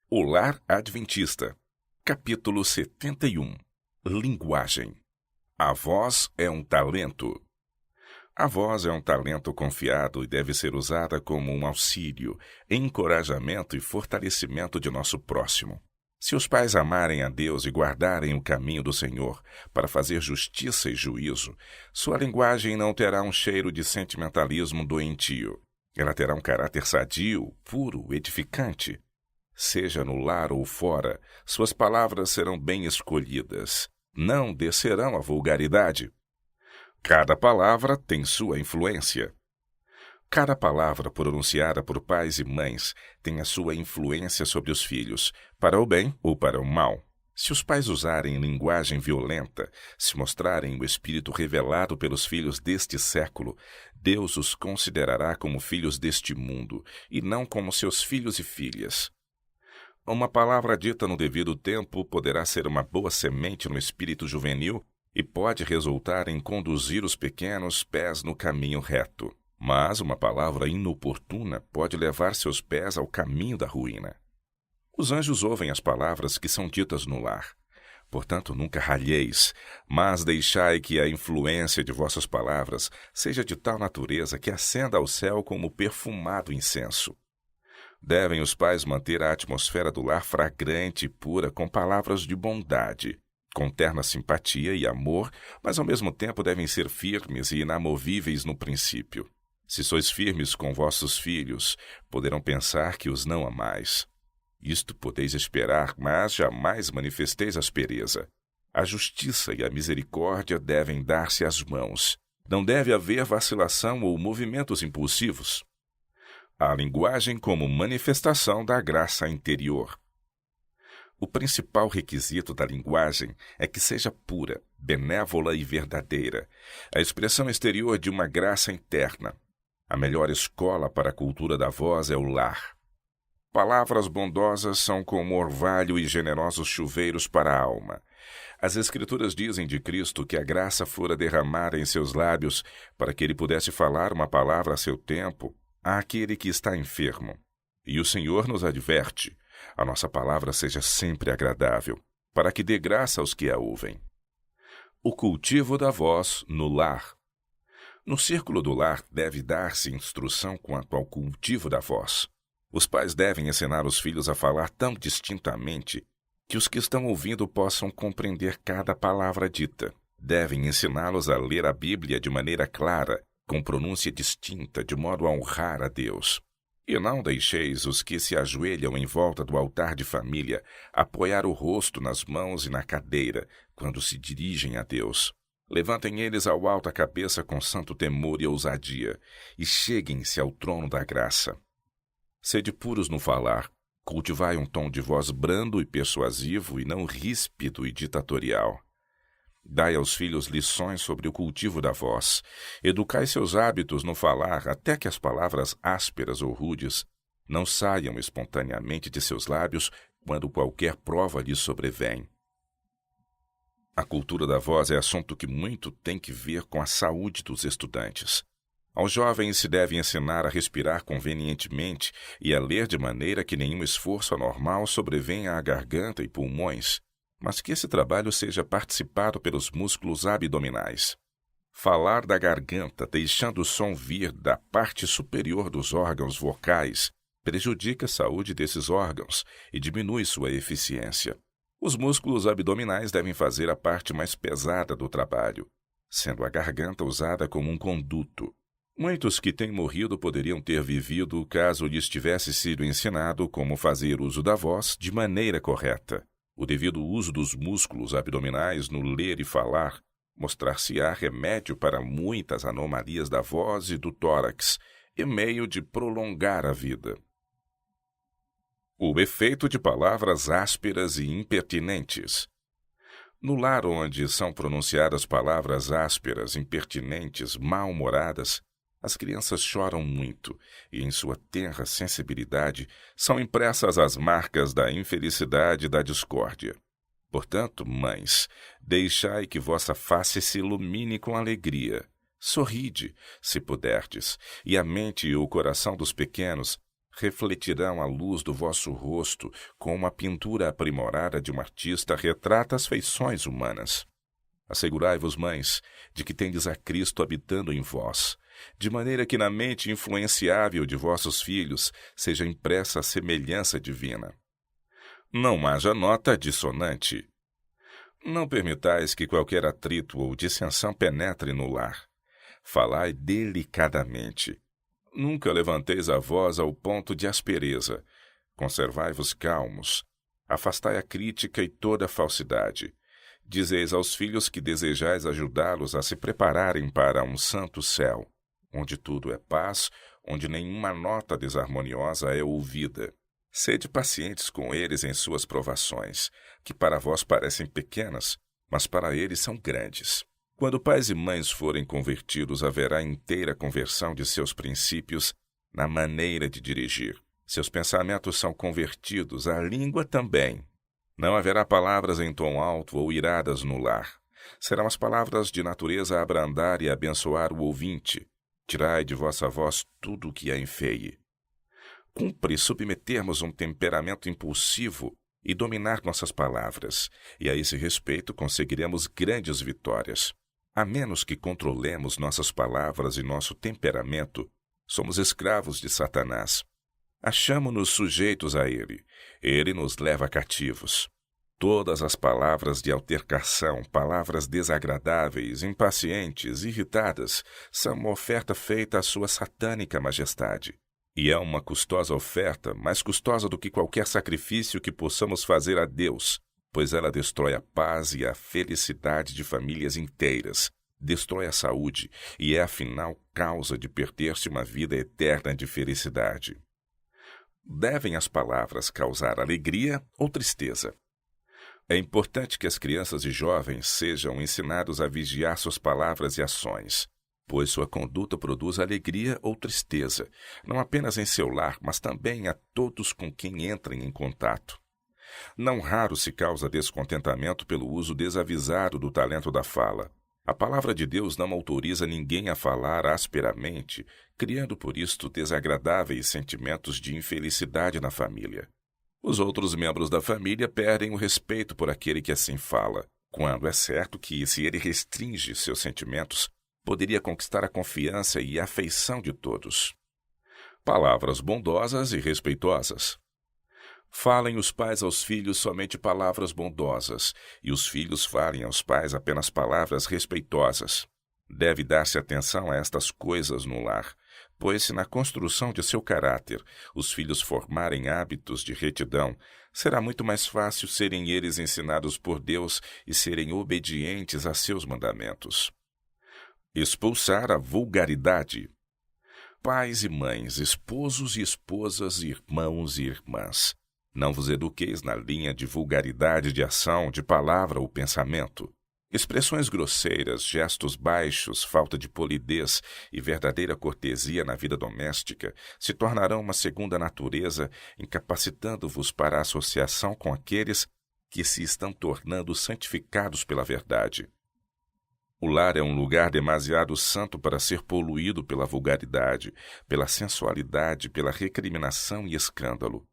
O Lar Adventista, capítulo 71. Linguagem. A voz é um talento. A voz é um talento confiado e deve ser usada como um auxílio, encorajamento e fortalecimento de nosso próximo. Se os pais amarem a Deus e guardarem o caminho do Senhor para fazer justiça e juízo, sua linguagem não terá um cheiro de sentimentalismo doentio. Ela terá um caráter sadio, puro, edificante. Seja no lar ou fora, suas palavras serão bem escolhidas. Não descerão à vulgaridade. Cada palavra tem sua influência. Cada palavra pronunciada por pais e mães tem a sua influência sobre os filhos, para o bem ou para o mal. Se os pais usarem linguagem violenta, se mostrarem o espírito revelado pelos filhos deste século, Deus os considerará como filhos deste mundo, e não como seus filhos e filhas. Uma palavra dita no devido tempo poderá ser uma boa semente no espírito juvenil e pode resultar em conduzir os pequenos pés no caminho reto. Mas uma palavra inoportuna pode levar seus pés ao caminho da ruína. Os anjos ouvem as palavras que são ditas no lar. Portanto, nunca ralheis, mas deixai que a influência de vossas palavras seja de tal natureza que ascenda ao céu como perfumado incenso. Devem os pais manter a atmosfera do lar fragrante e pura com palavras de bondade, com terna simpatia e amor, mas ao mesmo tempo devem ser firmes e inamovíveis no princípio. Se sois firmes com vossos filhos, poderão pensar que os não amais. Isto podeis esperar, mas jamais manifesteis aspereza. A justiça e a misericórdia devem dar-se às mãos. Não deve haver vacilação ou movimentos impulsivos. A linguagem como manifestação da graça interior. O principal requisito da linguagem é que seja pura, benévola e verdadeira, a expressão exterior de uma graça interna. A melhor escola para a cultura da voz é o lar. Palavras bondosas são como orvalho e generosos chuveiros para a alma. As Escrituras dizem de Cristo que a graça fora derramada em seus lábios para que ele pudesse falar uma palavra a seu tempo àquele que está enfermo. E o Senhor nos adverte: a nossa palavra seja sempre agradável, para que dê graça aos que a ouvem. O cultivo da voz no lar. No círculo do lar deve dar-se instrução quanto ao cultivo da voz. Os pais devem ensinar os filhos a falar tão distintamente que os que estão ouvindo possam compreender cada palavra dita. Devem ensiná-los a ler a Bíblia de maneira clara, com pronúncia distinta, de modo a honrar a Deus. E não deixeis os que se ajoelham em volta do altar de família apoiar o rosto nas mãos e na cadeira quando se dirigem a Deus. Levantem eles ao alto a cabeça com santo temor e ousadia, e cheguem-se ao trono da graça. Sede puros no falar, cultivai um tom de voz brando e persuasivo e não ríspido e ditatorial. Dai aos filhos lições sobre o cultivo da voz. Educai seus hábitos no falar até que as palavras ásperas ou rudes não saiam espontaneamente de seus lábios quando qualquer prova lhes sobrevém. A cultura da voz é assunto que muito tem que ver com a saúde dos estudantes. Aos jovens se deve ensinar a respirar convenientemente e a ler de maneira que nenhum esforço anormal sobrevenha à garganta e pulmões, mas que esse trabalho seja participado pelos músculos abdominais. Falar da garganta, deixando o som vir da parte superior dos órgãos vocais, prejudica a saúde desses órgãos e diminui sua eficiência. Os músculos abdominais devem fazer a parte mais pesada do trabalho, sendo a garganta usada como um conduto. Muitos que têm morrido poderiam ter vivido caso lhes tivesse sido ensinado como fazer uso da voz de maneira correta. O devido uso dos músculos abdominais no ler e falar mostrar-se-á remédio para muitas anomalias da voz e do tórax e meio de prolongar a vida. O efeito de palavras ásperas e impertinentes. No lar onde são pronunciadas palavras ásperas, impertinentes, mal-humoradas, as crianças choram muito e, em sua tenra sensibilidade, são impressas as marcas da infelicidade e da discórdia. Portanto, mães, deixai que vossa face se ilumine com alegria. Sorride, se puderdes, e a mente e o coração dos pequenos refletirão a luz do vosso rosto como uma pintura aprimorada de um artista retrata as feições humanas. Assegurai-vos, mães, de que tendes a Cristo habitando em vós, de maneira que na mente influenciável de vossos filhos seja impressa a semelhança divina. Não haja nota dissonante. Não permitais que qualquer atrito ou dissensão penetre no lar. Falai delicadamente. Nunca levanteis a voz ao ponto de aspereza. Conservai-vos calmos. Afastai a crítica e toda a falsidade. Dizeis aos filhos que desejais ajudá-los a se prepararem para um santo céu, onde tudo é paz, onde nenhuma nota desarmoniosa é ouvida. Sede pacientes com eles em suas provações, que para vós parecem pequenas, mas para eles são grandes. Quando pais e mães forem convertidos, haverá inteira conversão de seus princípios na maneira de dirigir. Seus pensamentos são convertidos, a língua também. Não haverá palavras em tom alto ou iradas no lar. Serão as palavras de natureza a abrandar e abençoar o ouvinte. Tirai de vossa voz tudo o que a enfeie. Cumpre submetermos um temperamento impulsivo e dominar nossas palavras, e a esse respeito conseguiremos grandes vitórias. A menos que controlemos nossas palavras e nosso temperamento, somos escravos de Satanás. Achamo-nos sujeitos a ele. Ele nos leva cativos. Todas as palavras de altercação, palavras desagradáveis, impacientes, irritadas, são uma oferta feita à sua satânica majestade. E é uma custosa oferta, mais custosa do que qualquer sacrifício que possamos fazer a Deus, pois ela destrói a paz e a felicidade de famílias inteiras, destrói a saúde e é, afinal, causa de perder-se uma vida eterna de felicidade. Devem as palavras causar alegria ou tristeza? É importante que as crianças e jovens sejam ensinados a vigiar suas palavras e ações, pois sua conduta produz alegria ou tristeza, não apenas em seu lar, mas também a todos com quem entrem em contato. Não raro se causa descontentamento pelo uso desavisado do talento da fala. A palavra de Deus não autoriza ninguém a falar asperamente, criando por isto desagradáveis sentimentos de infelicidade na família. Os outros membros da família perdem o respeito por aquele que assim fala, quando é certo que, se ele restringe seus sentimentos, poderia conquistar a confiança e a afeição de todos. Palavras bondosas e respeitosas. Falem os pais aos filhos somente palavras bondosas, e os filhos falem aos pais apenas palavras respeitosas. Deve dar-se atenção a estas coisas no lar, pois se na construção de seu caráter os filhos formarem hábitos de retidão, será muito mais fácil serem eles ensinados por Deus e serem obedientes a seus mandamentos. Expulsar a vulgaridade. Pais e mães, esposos e esposas, irmãos e irmãs, não vos eduqueis na linha de vulgaridade de ação, de palavra ou pensamento. Expressões grosseiras, gestos baixos, falta de polidez e verdadeira cortesia na vida doméstica se tornarão uma segunda natureza, incapacitando-vos para a associação com aqueles que se estão tornando santificados pela verdade. O lar é um lugar demasiado santo para ser poluído pela vulgaridade, pela sensualidade, pela recriminação e escândalo.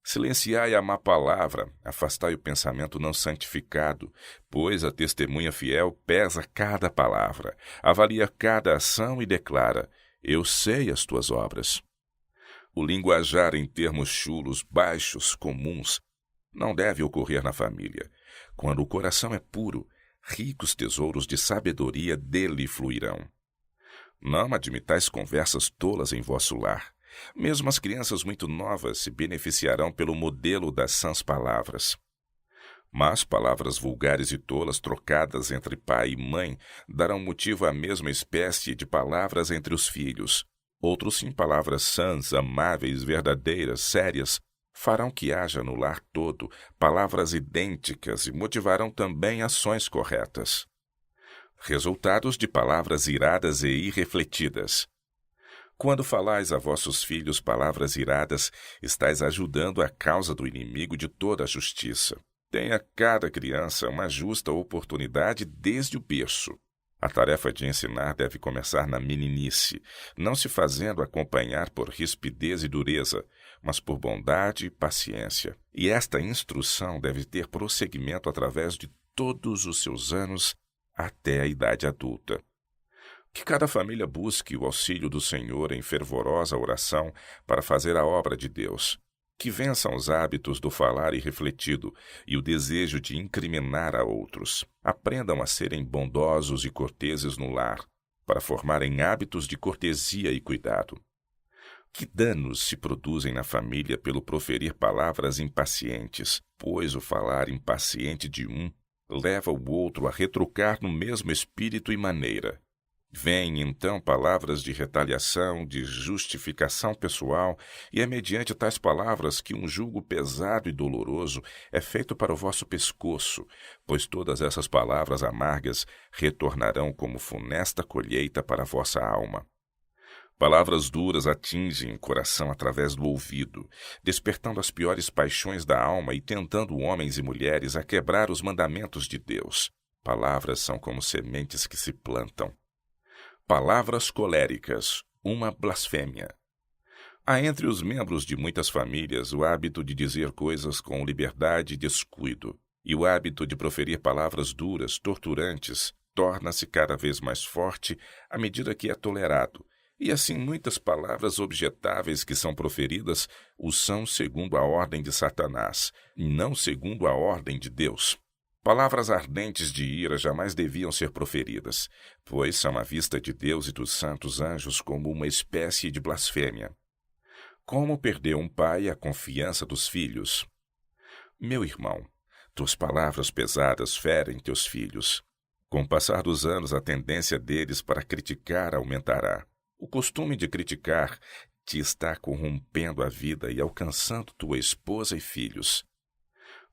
Silenciai a má palavra, afastai o pensamento não santificado, pois a testemunha fiel pesa cada palavra, avalia cada ação e declara: eu sei as tuas obras. O linguajar em termos chulos, baixos, comuns, não deve ocorrer na família. Quando o coração é puro, ricos tesouros de sabedoria dele fluirão. Não admitais conversas tolas em vosso lar. Mesmo as crianças muito novas se beneficiarão pelo modelo das sãs palavras. Mas palavras vulgares e tolas trocadas entre pai e mãe darão motivo à mesma espécie de palavras entre os filhos. Outros sim, palavras sãs, amáveis, verdadeiras, sérias, farão que haja no lar todo palavras idênticas e motivarão também ações corretas. Resultados de palavras iradas e irrefletidas. Quando falais a vossos filhos palavras iradas, estais ajudando a causa do inimigo de toda a justiça. Tenha cada criança uma justa oportunidade desde o berço. A tarefa de ensinar deve começar na meninice, não se fazendo acompanhar por rispidez e dureza, mas por bondade e paciência. E esta instrução deve ter prosseguimento através de todos os seus anos até a idade adulta. Que cada família busque o auxílio do Senhor em fervorosa oração para fazer a obra de Deus. Que vençam os hábitos do falar irrefletido e o desejo de incriminar a outros. Aprendam a serem bondosos e corteses no lar, para formarem hábitos de cortesia e cuidado. Que danos se produzem na família pelo proferir palavras impacientes, pois o falar impaciente de um leva o outro a retrucar no mesmo espírito e maneira. Vêm, então, palavras de retaliação, de justificação pessoal, e é mediante tais palavras que um jugo pesado e doloroso é feito para o vosso pescoço, pois todas essas palavras amargas retornarão como funesta colheita para a vossa alma. Palavras duras atingem o coração através do ouvido, despertando as piores paixões da alma e tentando homens e mulheres a quebrar os mandamentos de Deus. Palavras são como sementes que se plantam. Palavras coléricas, uma blasfêmia. Há entre os membros de muitas famílias o hábito de dizer coisas com liberdade e descuido, e o hábito de proferir palavras duras, torturantes, torna-se cada vez mais forte à medida que é tolerado, e assim muitas palavras objetáveis que são proferidas o são segundo a ordem de Satanás, e não segundo a ordem de Deus. Palavras ardentes de ira jamais deviam ser proferidas, pois são à vista de Deus e dos santos anjos como uma espécie de blasfêmia. Como perdeu um pai a confiança dos filhos? Meu irmão, tuas palavras pesadas ferem teus filhos. Com o passar dos anos, a tendência deles para criticar aumentará. O costume de criticar te está corrompendo a vida e alcançando tua esposa e filhos.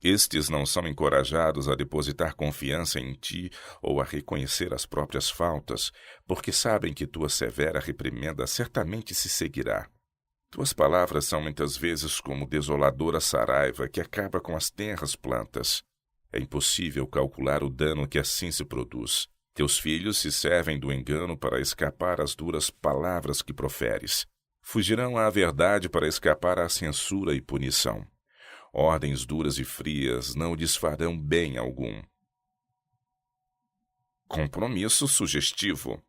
Estes não são encorajados a depositar confiança em ti ou a reconhecer as próprias faltas, porque sabem que tua severa reprimenda certamente se seguirá. Tuas palavras são muitas vezes como desoladora saraiva que acaba com as tenras plantas. É impossível calcular o dano que assim se produz. Teus filhos se servem do engano para escapar às duras palavras que proferes. Fugirão à verdade para escapar à censura e punição. Ordens duras e frias não lhes farão bem algum. Compromisso sugestivo.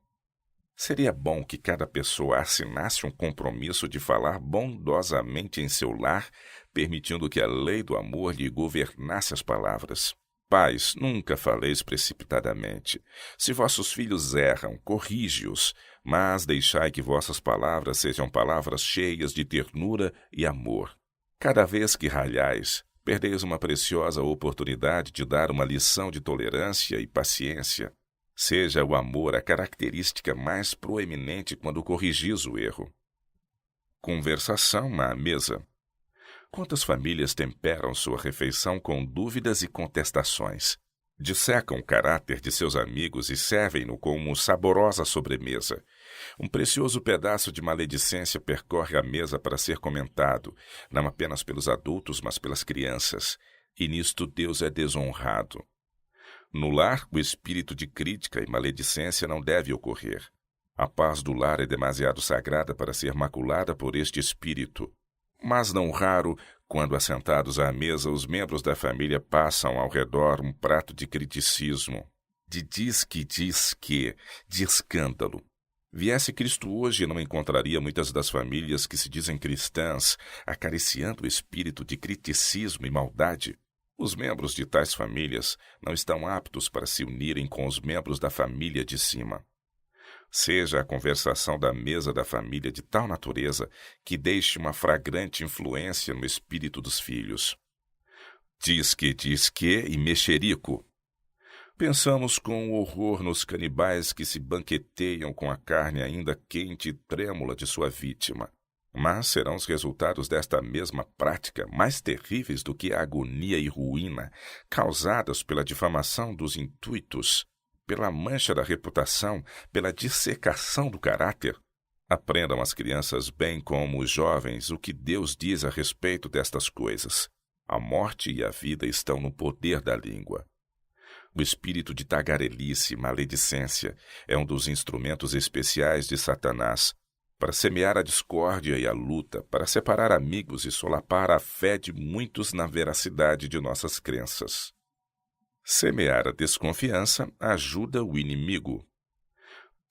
Seria bom que cada pessoa assinasse um compromisso de falar bondosamente em seu lar, permitindo que a lei do amor lhe governasse as palavras. Pais, nunca faleis precipitadamente. Se vossos filhos erram, corrige-os, mas deixai que vossas palavras sejam palavras cheias de ternura e amor. Cada vez que ralhais, perdeis uma preciosa oportunidade de dar uma lição de tolerância e paciência. Seja o amor a característica mais proeminente quando corrigis o erro. Conversação à mesa. Quantas famílias temperam sua refeição com dúvidas e contestações? Dissecam o caráter de seus amigos e servem-no como saborosa sobremesa. Um precioso pedaço de maledicência percorre a mesa para ser comentado, não apenas pelos adultos, mas pelas crianças, e nisto Deus é desonrado. No lar, o espírito de crítica e maledicência não deve ocorrer. A paz do lar é demasiado sagrada para ser maculada por este espírito. Mas não raro, quando assentados à mesa, os membros da família passam ao redor um prato de criticismo, de diz que, de escândalo. Viesse Cristo hoje, não encontraria muitas das famílias que se dizem cristãs acariciando o espírito de criticismo e maldade. Os membros de tais famílias não estão aptos para se unirem com os membros da família de cima. Seja a conversação da mesa da família de tal natureza que deixe uma fragrante influência no espírito dos filhos. Diz que e mexerico. Pensamos com horror nos canibais que se banqueteiam com a carne ainda quente e trêmula de sua vítima. Mas serão os resultados desta mesma prática mais terríveis do que a agonia e ruína causadas pela difamação dos intuitos, pela mancha da reputação, pela dissecação do caráter. Aprendam as crianças bem como os jovens o que Deus diz a respeito destas coisas. A morte e a vida estão no poder da língua. O espírito de tagarelice e maledicência é um dos instrumentos especiais de Satanás. para semear a discórdia e a luta, para separar amigos e solapar a fé de muitos na veracidade de nossas crenças. Semear a desconfiança ajuda o inimigo.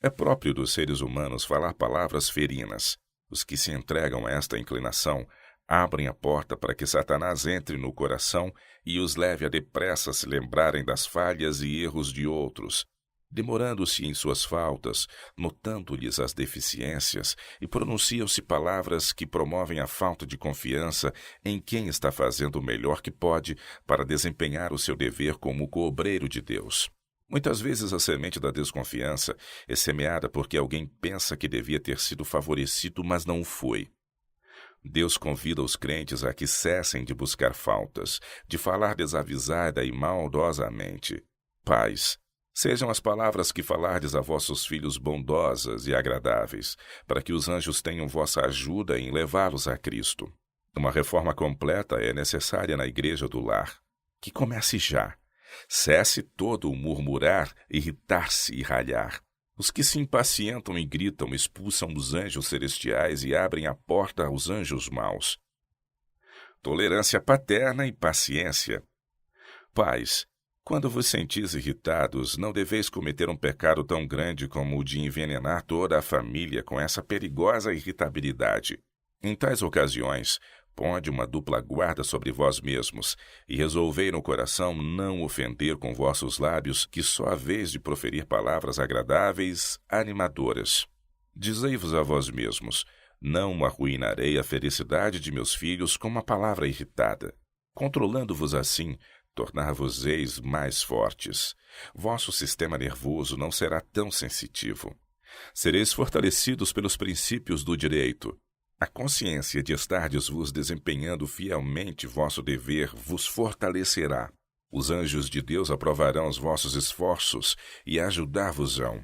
É próprio dos seres humanos falar palavras ferinas. Os que se entregam a esta inclinação abrem a porta para que Satanás entre no coração e os leve a depressa se lembrarem das falhas e erros de outros, demorando-se em suas faltas, notando-lhes as deficiências, e pronunciam-se palavras que promovem a falta de confiança em quem está fazendo o melhor que pode para desempenhar o seu dever como coobreiro de Deus. Muitas vezes a semente da desconfiança é semeada porque alguém pensa que devia ter sido favorecido, mas não o foi. Deus convida os crentes a que cessem de buscar faltas, de falar desavisada e maldosamente. Pais, sejam as palavras que falardes a vossos filhos bondosas e agradáveis, para que os anjos tenham vossa ajuda em levá-los a Cristo. Uma reforma completa é necessária na igreja do lar. Que comece já. Cesse todo o murmurar, irritar-se e ralhar. Os que se impacientam e gritam expulsam os anjos celestiais e abrem a porta aos anjos maus. Tolerância paterna e paciência. Pais, quando vos sentis irritados, não deveis cometer um pecado tão grande como o de envenenar toda a família com essa perigosa irritabilidade. Em tais ocasiões, ponde uma dupla guarda sobre vós mesmos, e resolvei no coração não ofender com vossos lábios, que só haveis de proferir palavras agradáveis, animadoras. Dizei-vos a vós mesmos, não arruinarei a felicidade de meus filhos com uma palavra irritada. Controlando-vos assim, tornar-vos-eis mais fortes. Vosso sistema nervoso não será tão sensitivo. Sereis fortalecidos pelos princípios do direito. A consciência de estardes-vos desempenhando fielmente vosso dever vos fortalecerá. Os anjos de Deus aprovarão os vossos esforços e ajudar-vos-ão.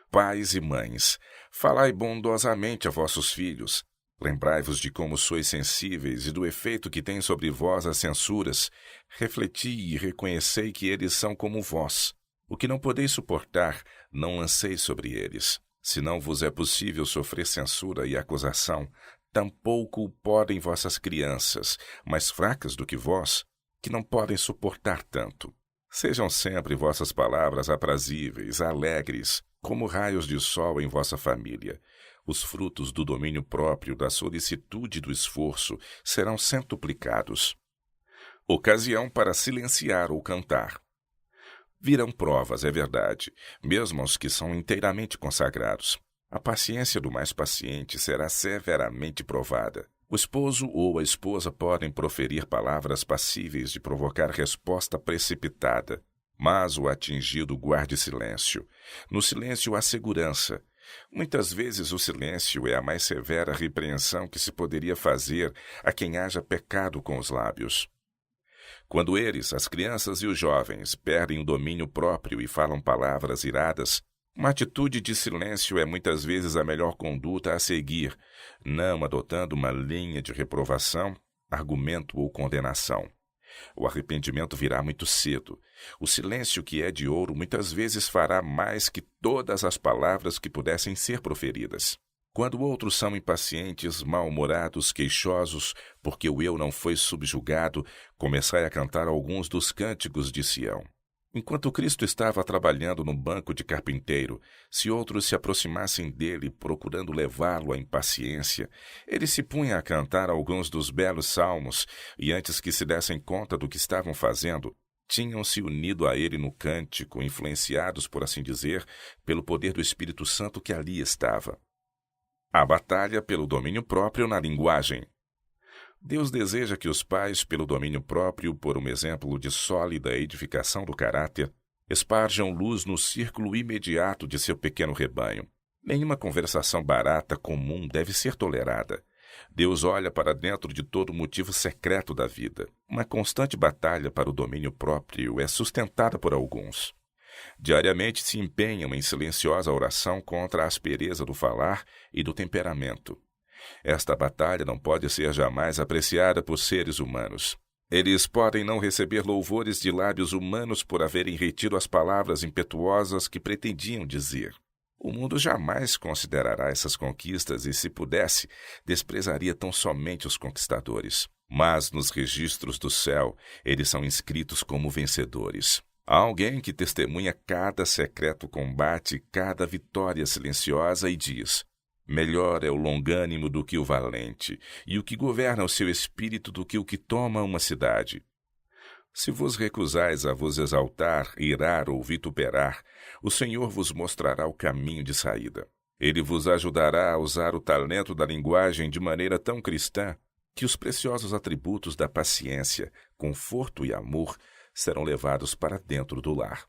Pais e mães, falai bondosamente a vossos filhos. Lembrai-vos de como sois sensíveis e do efeito que têm sobre vós as censuras. Refleti e reconhecei que eles são como vós. O que não podeis suportar, não lanceis sobre eles. Se não vos é possível sofrer censura e acusação, tampouco o podem vossas crianças, mais fracas do que vós, que não podem suportar tanto. Sejam sempre vossas palavras aprazíveis, alegres, como raios de sol em vossa família. Os frutos do domínio próprio, da solicitude e do esforço serão centuplicados. Ocasião para silenciar ou cantar. Virão provas, é verdade, mesmo aos que são inteiramente consagrados. A paciência do mais paciente será severamente provada. O esposo ou a esposa podem proferir palavras passíveis de provocar resposta precipitada, mas o atingido guarde silêncio. No silêncio há segurança. Muitas vezes o silêncio é a mais severa repreensão que se poderia fazer a quem haja pecado com os lábios. Quando eles, as crianças e os jovens, perdem o domínio próprio e falam palavras iradas, uma atitude de silêncio é muitas vezes a melhor conduta a seguir, não adotando uma linha de reprovação, argumento ou condenação. O arrependimento virá muito cedo. O silêncio que é de ouro muitas vezes fará mais que todas as palavras que pudessem ser proferidas. Quando outros são impacientes, mal-humorados, queixosos, porque o eu não foi subjugado, começai a cantar alguns dos cânticos de Sião. Enquanto Cristo estava trabalhando no banco de carpinteiro, se outros se aproximassem dele procurando levá-lo à impaciência, ele se punha a cantar alguns dos belos salmos, e antes que se dessem conta do que estavam fazendo, tinham-se unido a ele no cântico, influenciados, por assim dizer, pelo poder do Espírito Santo que ali estava. A batalha pelo domínio próprio na linguagem. Deus deseja que os pais, pelo domínio próprio, por um exemplo de sólida edificação do caráter, esparjam luz no círculo imediato de seu pequeno rebanho. Nenhuma conversação barata comum deve ser tolerada. Deus olha para dentro de todo motivo secreto da vida. Uma constante batalha para o domínio próprio é sustentada por alguns. Diariamente se empenham em silenciosa oração contra a aspereza do falar e do temperamento. Esta batalha não pode ser jamais apreciada por seres humanos. Eles podem não receber louvores de lábios humanos por haverem retido as palavras impetuosas que pretendiam dizer. O mundo jamais considerará essas conquistas e, se pudesse, desprezaria tão somente os conquistadores. Mas nos registros do céu, eles são inscritos como vencedores. Há alguém que testemunha cada secreto combate, cada vitória silenciosa e diz: melhor é o longânimo do que o valente, e o que governa o seu espírito do que o que toma uma cidade. Se vos recusais a vos exaltar, irar ou vituperar, o Senhor vos mostrará o caminho de saída. Ele vos ajudará a usar o talento da linguagem de maneira tão cristã que os preciosos atributos da paciência, conforto e amor serão levados para dentro do lar.